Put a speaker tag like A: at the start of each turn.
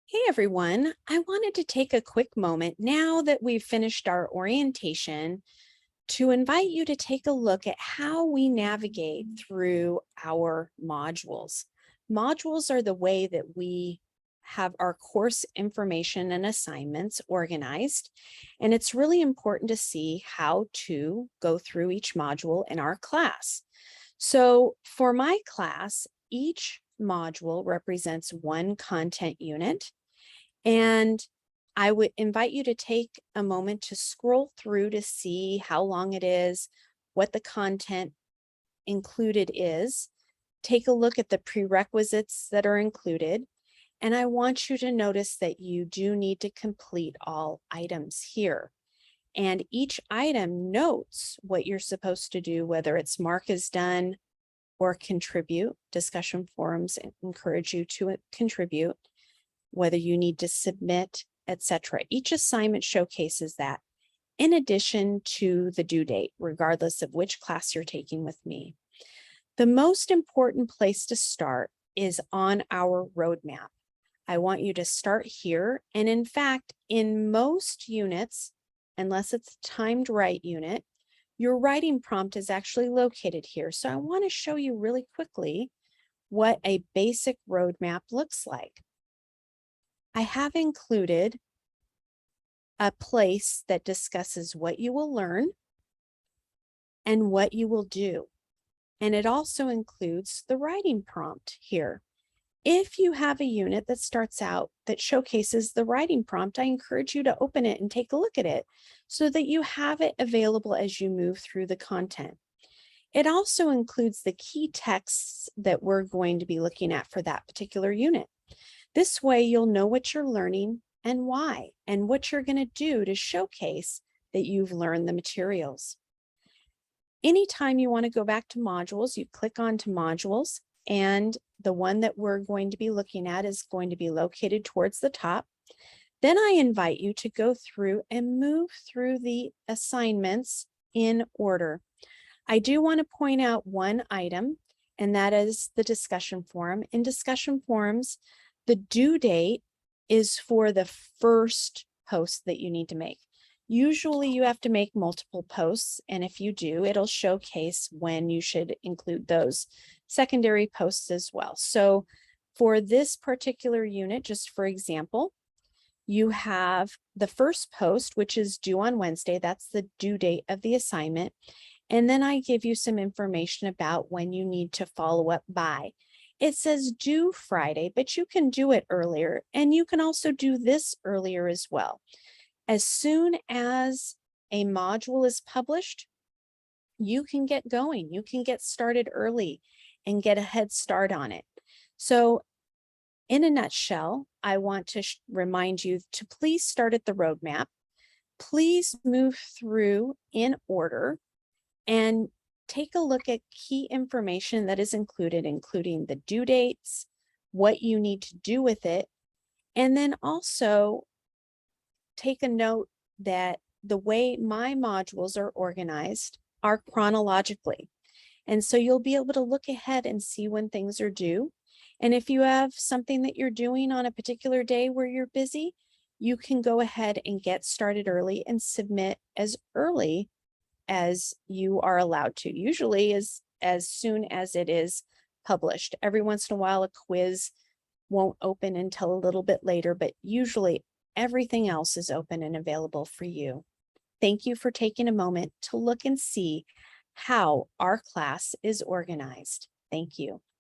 A: Hey everyone, I wanted to take a quick moment now that we've finished our orientation to invite you to take a look at how we navigate through our modules. Modules are the way that we have our course information and assignments organized, and it's really important to see how to go through each module in our class. So for my class, each module represents one content unit. And I would invite you to take a moment to scroll through to see how long it is, what the content included is. Take a look at the prerequisites that are included. And I want you to notice that you do need to complete all items here. And each item notes what you're supposed to do, whether it's mark as done or contribute. Discussion forums encourage you to contribute, whether you need to submit, etc. Each assignment showcases that, in addition to the due date, regardless of which class you're taking with me. The most important place to start is on our roadmap. I want you to start here. And in fact, in most units, unless it's a timed write unit, your writing prompt is actually located here. So I want to show you really quickly what a basic roadmap looks like. I have included a place that discusses what you will learn and what you will do. And it also includes the writing prompt here. If you have a unit that starts out that showcases the writing prompt, I encourage you to open it and take a look at it so that you have it available as you move through the content. It also includes the key texts that we're going to be looking at for that particular unit. This way you'll know what you're learning and why, and what you're going to do to showcase that you've learned the materials. Anytime you want to go back to modules, you click onto modules, and the one that we're going to be looking at is going to be located towards the top. Then I invite you to go through and move through the assignments in order. I do want to point out one item, and that is the discussion forum. In discussion forums, the due date is for the first post that you need to make. Usually you have to make multiple posts, and if you do, it'll showcase when you should include those secondary posts as well. So for this particular unit, just for example, you have the first post, which is due on Wednesday. That's the due date of the assignment. And then I give you some information about when you need to follow up by. It says due Friday, but you can do it earlier, and you can also do this earlier as well. As soon as a module is published, you can get going. You can get started early and get a head start on it. So in a nutshell, I want to remind you to please start at the roadmap. Please move through in order and take a look at key information that is included, including the due dates, what you need to do with it, and then also take a note that the way my modules are organized are chronologically. And so you'll be able to look ahead and see when things are due. And if you have something that you're doing on a particular day where you're busy, you can go ahead and get started early and submit as early as you are allowed to, usually as soon as it is published. Every once in a while, a quiz won't open until a little bit later, but usually everything else is open and available for you. Thank you for taking a moment to look and see how our class is organized. Thank you.